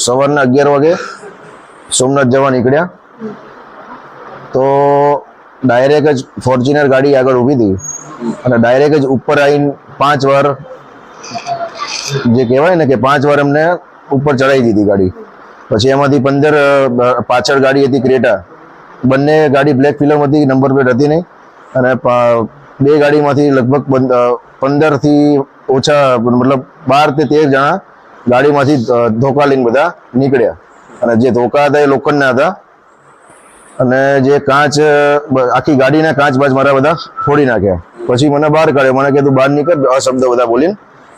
સવારના 11 વાગે સોમનાથ જવા નીકળ્યા તો ડાયરેક્ટ જ ફોર્ચ્યુનર ગાડી આગળ ઊભી હતી અને ડાયરેક્ટ જ ઉપર આવીને 5 વાર જે કહેવાય ને કે 5 વાર અમને ઉપર ચડાવી દીધી ગાડી. પછી એમાંથી 15 પાછળ ગાડી હતી ક્રેટા, બંને ગાડી બ્લેક ફિલ્મ હતી, નંબર પ્લેટ હતી નહીં અને બે ગાડીમાંથી લગભગ 15 થી ઓછા મતલબ 12 થી 13 જણા ગાડીમાંથી ધોકા લઈને બધા નીકળ્યા અને જે ધોકા હતા એ લોખંડના હતા અને જે કાચ આખી ગાડીના કાચ બાજ મારા બધા ફોડી નાખ્યા. પછી મને બહાર કાઢ્યો, મને કીધું બહાર નીકળ અશબ્દ બધા બોલીને,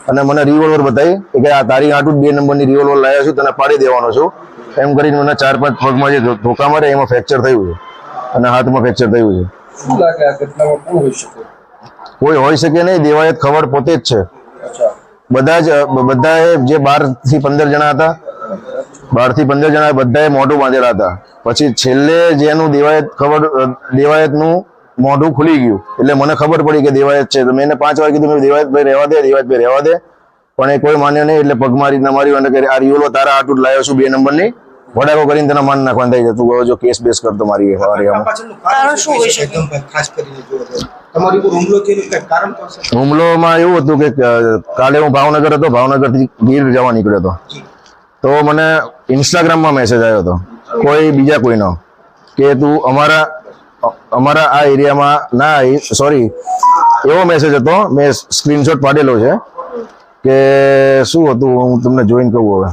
અને મને રિવોલ્વર બતાવી કે આ તારી આટલું 2 નંબરની રિવોલ્વર લાવ્યો છું, તને પાડી દેવાનો છું એમ કરીને મને 4-5 પગમાં જે ધોકા મારે એમાં ફ્રેક્ચર થયું છે અને હાથમાં ફ્રેક્ચર થયું છે. કોઈ હોઈ શકે નહીં, દેવાયત ખબર પોતે જ છે. બધા જે 12 થી 15 જણા હતા, 12 થી 15 જણા બધાએ મોઢું બાંધેલા હતા. પછી છેલ્લે જેનું દેવાયતનું મોઢું ખુલી ગયું એટલે મને ખબર પડી કે દેવાયત છે. તો મેં 5 વાર કીધું દેવાયતભાઈ રહેવા દે, દેવાયતભાઈ રહેવા દે, પણ એ કોઈ માન્યો નહીં. એટલે પગમારી ન માર્યું અને આ રિવોલ્વર તારા આટલું લાવ્યો છું 2 નંબરની, વડાકો કરીને તને માન નાખવાનું થઈ જતું. જો કેસ બેસ કરતો મારી હુમલોમાં એવું હતું કે કાલે હું ભાવનગર હતો, ભાવનગરથી ગીર જવા નીકળ્યો હતો. તો મને ઇન્સ્ટાગ્રામમાં મેસેજ આવ્યો હતો બીજા કોઈનો કે તું અમારા આ એરિયામાં ના આવી, સોરી એવો મેસેજ હતો, મેં સ્ક્રીનશોટ પાડેલો છે કે શું હતું હું તમને જોઈને કહું. હવે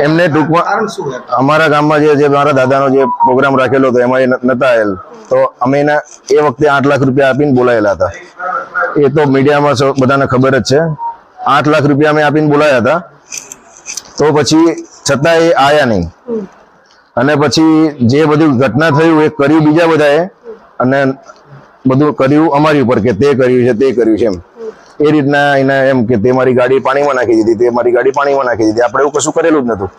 એમને ટૂંકમાં અમારા ગામમાં જે મારા દાદાનો જે પ્રોગ્રામ રાખેલો હતો એમાં એ નતા આવેલ, તો અમે એને એ વખતે 8 લાખ રૂપિયા આપીને બોલાયેલા હતા. એ તો મીડિયામાં બધાને ખબર જ છે. 8 લાખ રૂપિયા અમે આપીને બોલાયા હતા, તો પછી છતાં એ આયા નહીં. અને પછી જે બધું ઘટના થયું એ કર્યું બીજા બધાએ અને બધું કર્યું અમારી ઉપર કે તે કર્યું છે તે કર્યું છે એમ. એ રીતના એને એમ કે તે મારી ગાડી પાણીમાં નાખી દીધી, તે મારી ગાડી પાણીમાં નાખી દીધી. આપણે એવું કશું કરેલું જ નતું.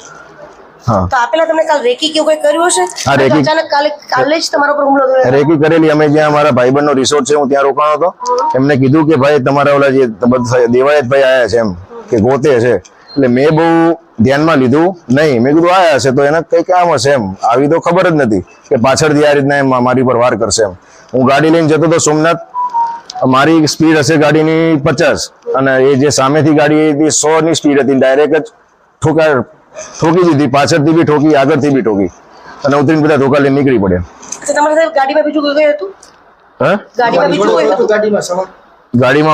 હા, તો આપેલા તમને કાલ રેકી કેવું કઈ કર્યું હશે? હા, રેકી અચાનક કાલે જ તમારા પર હુમલો થયો. રેકી કરેલી. અમે જ્યાં મારા ભાઈબંધનો રિસોર્ટ છે હું ત્યાં રોકાણો હતો, એમને કીધું કે ભાઈ તમારા ઓલા જે દેવાયતભાઈ આયા છે એમ કે ગોતે છે. એટલે મેં બહુ ધ્યાનમાં લીધું નહીં. મેં કીધું આયા હશે તો એને કઈ કામ હશે એમ. આવી તો ખબર જ નથી કે પાછળથી આ રીતના એમ મારી પર વાર કરશે એમ. હું ગાડી લઈને જતો હતો સોમનાથ, મારી સ્પીડ હશે ગાડીની 50 અને એ જે સામેથી ગાડી હતી 100 ની સ્પીડ હતી. ડાયરેક્ટ જ ઠોકી દીધી, પાછળથી બી ઠોકી, આગળથી બી ઠોકી અને ઉતરીને બધા ધોકા લઈને નીકળી પડ્યા. તમારી સાથે ગાડીમાં બીજું કોઈ હતું? હા, ગાડીમાં